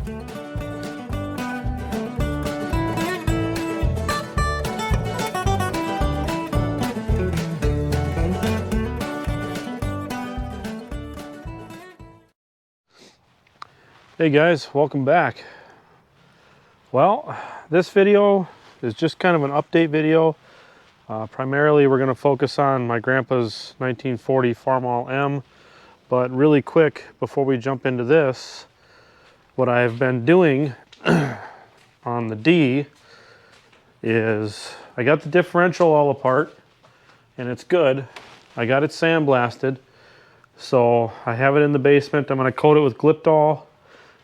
Hey guys, welcome back. Well, this video is just kind of an update video. Primarily we're going to focus on my grandpa's 1940 Farmall M, but really quick before we jump into this, what I've been doing on the D is I got the differential all apart and it's good. I got it sandblasted, so I have it in the basement. I'm going to coat it with Gliptol,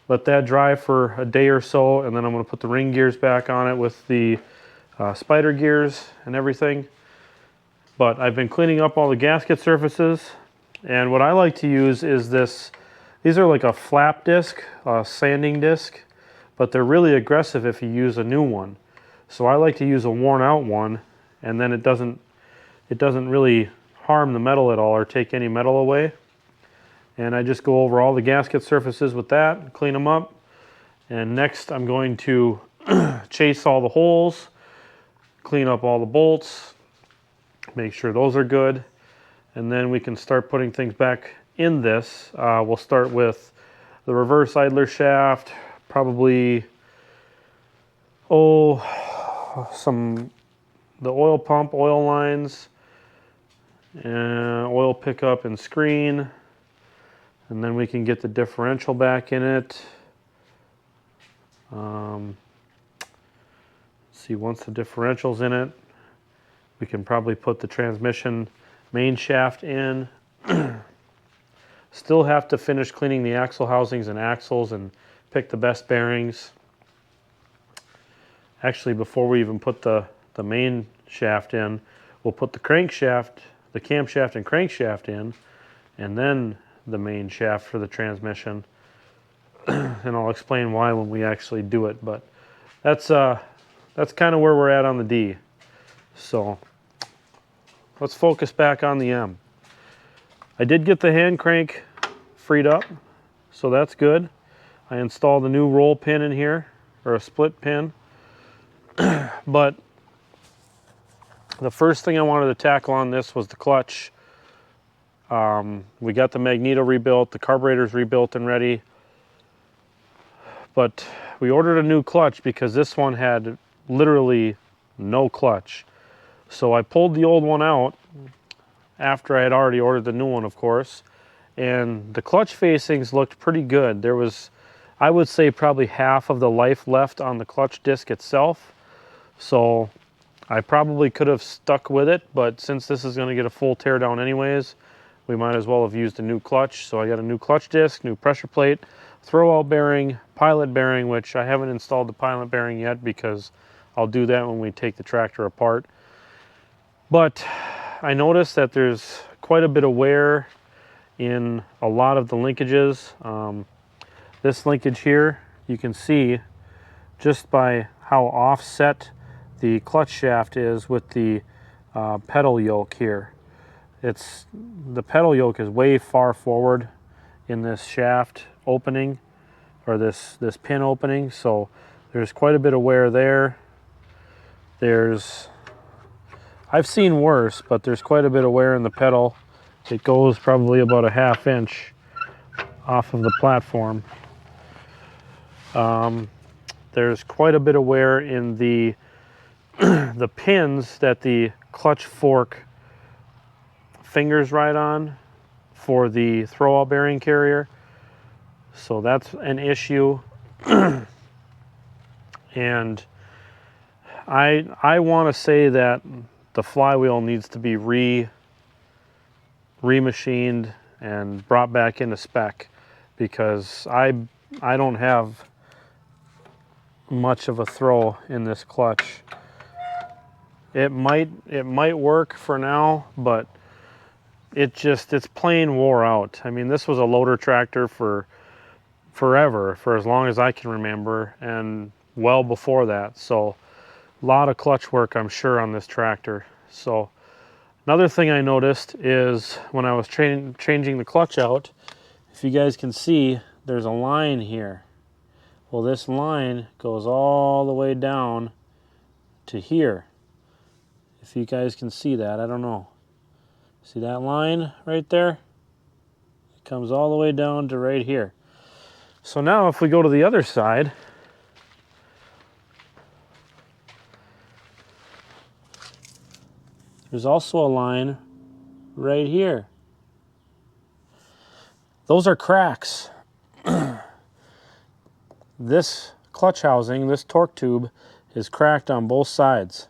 let that dry for a day or so, and then I'm going to put the ring gears back on it with the spider gears and everything. But I've been cleaning up all the gasket surfaces, and what I like to use is this. These are like a flap disc, a sanding disc, but they're really aggressive if you use a new one. So I like to use a worn out one, and then it doesn't really harm the metal at all or take any metal away. And I just go over all the gasket surfaces with that, clean them up. And next I'm going to chase all the holes, clean up all the bolts, make sure those are good. And then we can start putting things back in this. We'll start with the reverse idler shaft, probably, the oil pump, oil lines, and oil pickup and screen. And then we can get the differential back in it. See, once the differential's in it, we can probably put the transmission main shaft in. Still have to finish cleaning the axle housings and axles and pick the best bearings. Actually, before we even put the main shaft in, we'll put the crankshaft, the camshaft and crankshaft in, and then the main shaft for the transmission. And I'll explain why when we actually do it, but that's kind of where we're at on the D. So let's focus back on the M. I did get the hand crank freed up, so that's good. I installed a new roll pin in here, or a split pin. But the first thing I wanted to tackle on this was the clutch. We got the magneto rebuilt, the carburetor's rebuilt and ready, but we ordered a new clutch because this one had literally no clutch. So I pulled the old one out after I had already ordered the new one, of course, and the clutch facings looked pretty good. There was, I would say, probably half of the life left on the clutch disc itself, so I probably could have stuck with it, but since this is going to get a full tear down anyways, we might as well have used a new clutch. So I got a new clutch disc, new pressure plate, throwout bearing, pilot bearing, which I haven't installed the pilot bearing yet because I'll do that when we take the tractor apart. But I noticed that there's quite a bit of wear in a lot of the linkages. This linkage here, you can see just by how offset the clutch shaft is with the pedal yoke here. The pedal yoke is way far forward in this shaft opening, or this pin opening, so there's quite a bit of wear there. I've seen worse, but there's quite a bit of wear in the pedal. It goes probably about a ½ inch off of the platform. There's quite a bit of wear in the the pins that the clutch fork fingers ride on for the throwout bearing carrier, so that's an issue. And I want to say that the flywheel needs to be remachined and brought back into spec, because I don't have much of a throw in this clutch. It might work for now, but it's plain wore out. I mean, this was a loader tractor for forever, for as long as I can remember, and well before that. So a lot of clutch work, I'm sure, on this tractor. So another thing I noticed is when I was changing the clutch out, if you guys can see, there's a line here, Well, this line goes all the way down to here. If you guys can see that, I don't know. See that line right there? It comes all the way down to right here. So now if we go to the other side, there's also a line right here. Those are cracks. This clutch housing, this torque tube, is cracked on both sides.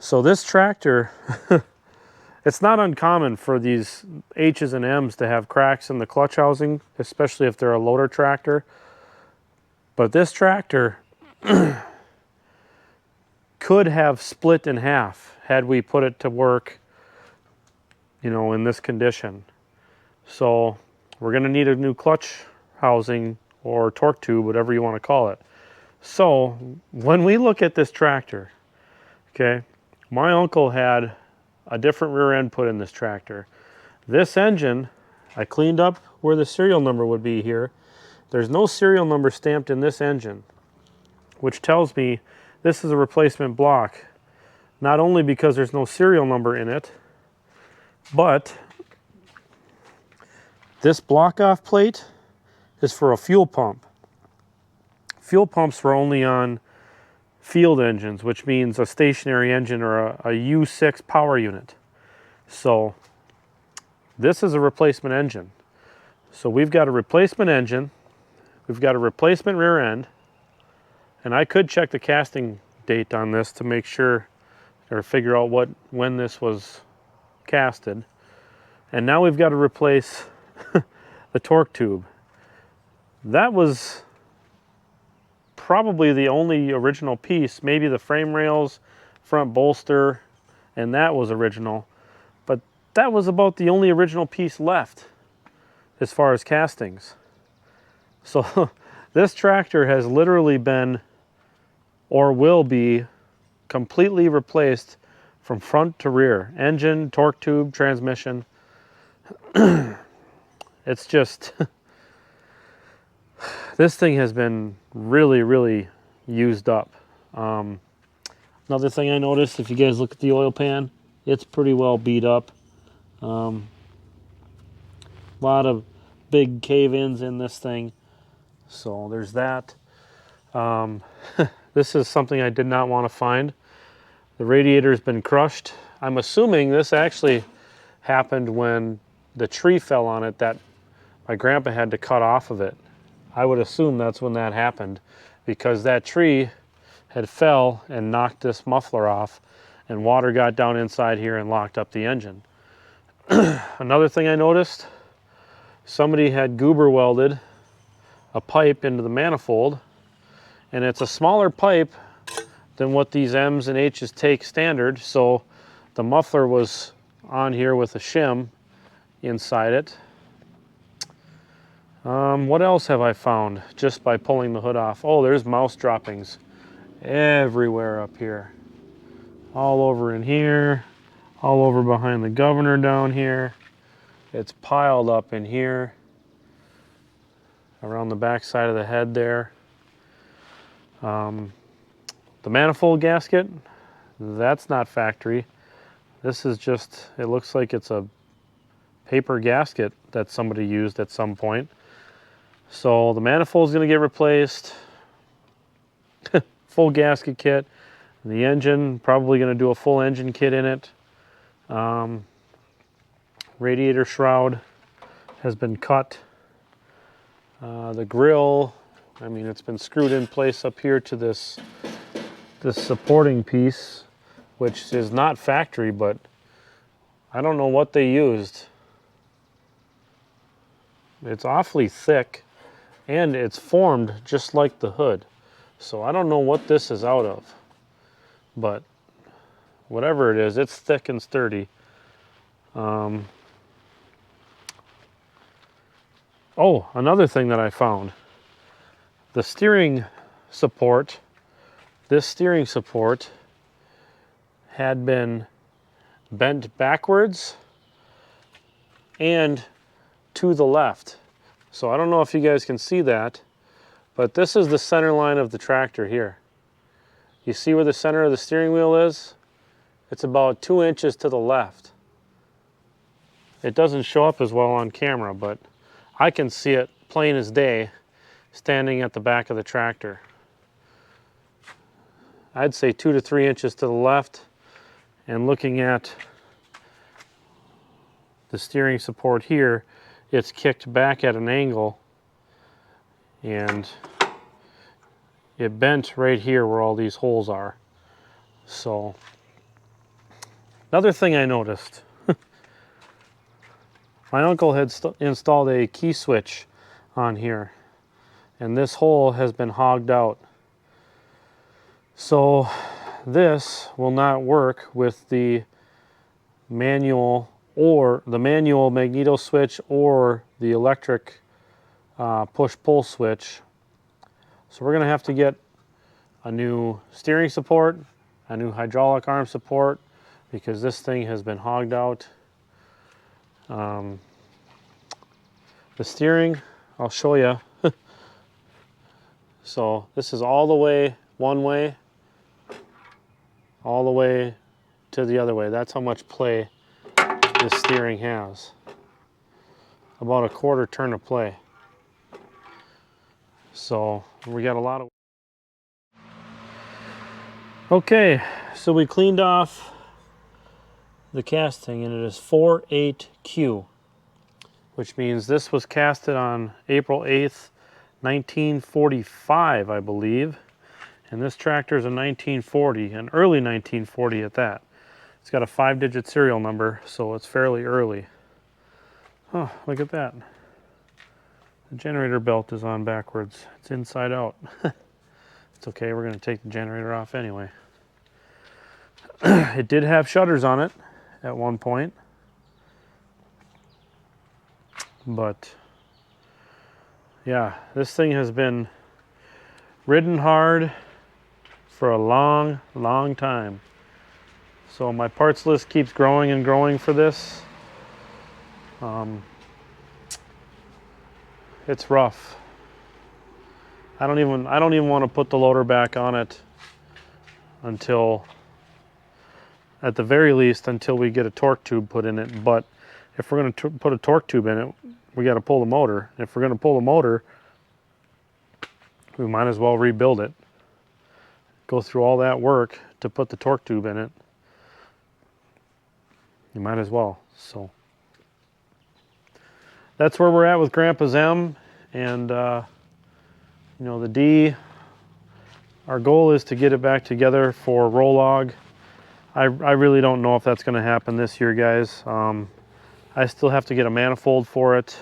So this tractor, it's not uncommon for these H's and M's to have cracks in the clutch housing, especially if they're a loader tractor. But this tractor could have split in half had we put it to work, you know, in this condition. So we're going to need a new clutch housing or torque tube, whatever you want to call it. So when we look at this tractor, okay, my uncle had a different rear end put in this tractor. This engine, I cleaned up where the serial number would be here. There's no serial number stamped in this engine, which tells me this is a replacement block. Not only because there's no serial number in it, but this block off plate is for a fuel pump. Fuel pumps were only on field engines, which means a stationary engine or a U6 power unit. So this is a replacement engine. So we've got a replacement engine, we've got a replacement rear end, and I could check the casting date on this to make sure or figure out when this was casted. And now we've got to replace the torque tube. That was probably the only original piece, maybe the frame rails, front bolster, and that was original. But that was about the only original piece left as far as castings. So this tractor has literally been, or will be, completely replaced from front to rear. Engine, torque tube, transmission. It's just, this thing has been really, really used up. Another thing I noticed, if you guys look at the oil pan, it's pretty well beat up. A lot of big cave-ins in this thing. So there's that. This is something I did not want to find. The radiator's been crushed. I'm assuming this actually happened when the tree fell on it that my grandpa had to cut off of it. I would assume that's when that happened, because that tree had fell and knocked this muffler off, and water got down inside here and locked up the engine. Another thing I noticed, somebody had goober welded a pipe into the manifold, and it's a smaller pipe than what these M's and H's take standard, so the muffler was on here with a shim inside it. What else have I found just by pulling the hood off? Oh, there's mouse droppings everywhere up here. All over in here, all over behind the governor down here. It's piled up in here, around the back side of the head there. The manifold gasket, that's not factory. This is just, it looks like it's a paper gasket that somebody used at some point. So the manifold is going to get replaced. Full gasket kit. The engine, probably going to do a full engine kit in it. Radiator shroud has been cut. The grill, I mean, it's been screwed in place up here to this supporting piece, which is not factory, but I don't know what they used. It's awfully thick, and it's formed just like the hood. So I don't know what this is out of, but whatever it is, it's thick and sturdy. Oh, another thing that I found. The steering support, this steering support had been bent backwards and to the left. So I don't know if you guys can see that, But this is the center line of the tractor here. You see where the center of the steering wheel is? It's about 2 inches to the left. It doesn't show up as well on camera, but I can see it plain as day standing at the back of the tractor. I'd say 2 to 3 inches to the left, and looking at the steering support here, it's kicked back at an angle, and it bent right here where all these holes are. So, another thing I noticed, my uncle had installed a key switch on here, and this hole has been hogged out. So this will not work with the manual magneto switch or the electric push-pull switch. So we're going to have to get a new steering support, a new hydraulic arm support, because this thing has been hogged out. The steering, I'll show you. So this is all the way one way, all the way to the other way. That's how much play this steering has. About a quarter turn of play. So we got a lot of... Okay, so we cleaned off the casting, and it is 48Q, which means this was casted on April 8th, 1945, I believe. And this tractor is a 1940, an early 1940 at that. It's got a 5-digit serial number, so it's fairly early. Oh, look at that. The generator belt is on backwards. It's inside out. It's okay, we're going to take the generator off anyway. It did have shutters on it at one point, but yeah, this thing has been ridden hard for a long, long time. So my parts list keeps growing and growing for this. It's rough. I don't even want to put the loader back on it until, at the very least, until we get a torque tube put in it. But if we're going to put a torque tube in it, we got to pull the motor. If we're going to pull the motor, we might as well rebuild it. Go through all that work to put the torque tube in it. You might as well. So that's where we're at with Grandpa's M, and you know, the D. Our goal is to get it back together for roll log. I really don't know if that's going to happen this year, guys. I still have to get a manifold for it.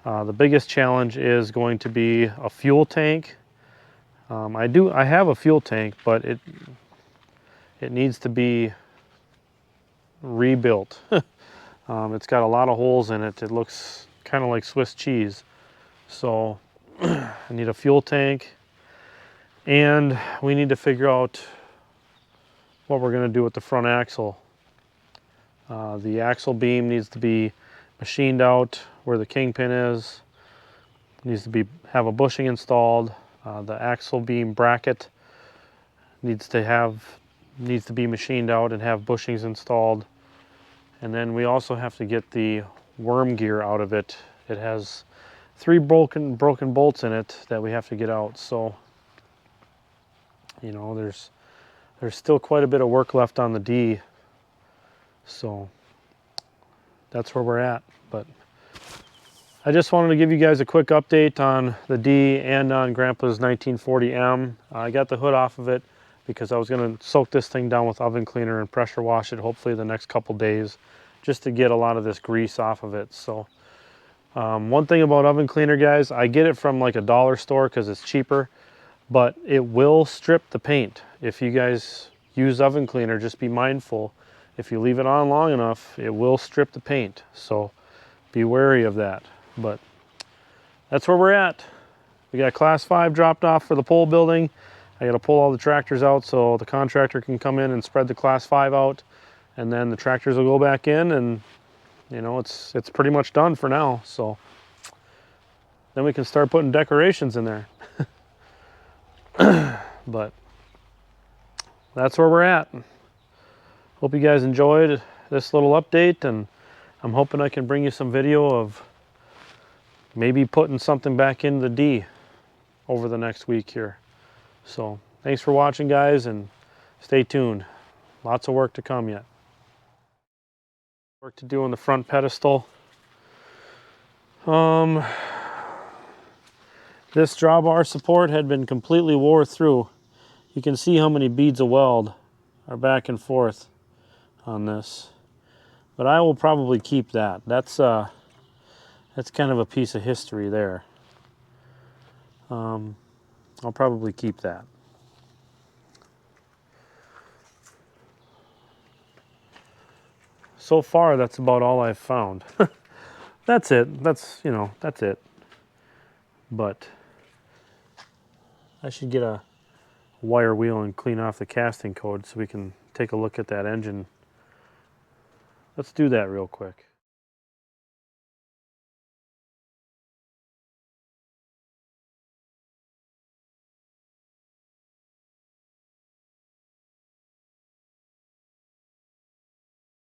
The biggest challenge is going to be a fuel tank. I have a fuel tank, but it needs to be rebuilt. It's got a lot of holes in it. It looks kind of like Swiss cheese. So I need a fuel tank, and we need to figure out what we're going to do with the front axle. The axle beam needs to be machined out where the kingpin is. It needs to have a bushing installed. The axle beam bracket needs to be machined out and have bushings installed. And then we also have to get the worm gear out of it. It has 3 broken bolts in it that we have to get out. So, you know, there's still quite a bit of work left on the D. So that's where we're at. But I just wanted to give you guys a quick update on the D and on Grandpa's 1940M. I got the hood off of it because I was going to soak this thing down with oven cleaner and pressure wash it hopefully the next couple days, just to get a lot of this grease off of it. So one thing about oven cleaner, guys, I get it from like a dollar store because it's cheaper, but it will strip the paint. If you guys use oven cleaner, just be mindful. If you leave it on long enough, it will strip the paint. So be wary of that. But that's where we're at. We got class 5 dropped off for the pole building. I got to pull all the tractors out so the contractor can come in and spread the class 5 out, and then the tractors will go back in, and you know, it's pretty much done for now. So then we can start putting decorations in there. But that's where we're at. Hope you guys enjoyed this little update, and I'm hoping I can bring you some video of maybe putting something back in the D over the next week here. So thanks for watching, guys, and stay tuned. Lots of work to come yet. Work to do on the front pedestal. This drawbar support had been completely wore through. You can see how many beads of weld are back and forth on this. But I will probably keep that. That's kind of a piece of history there. I'll probably keep that. So far, that's about all I've found. That's it. That's it. But I should get a wire wheel and clean off the casting code so we can take a look at that engine. Let's do that real quick.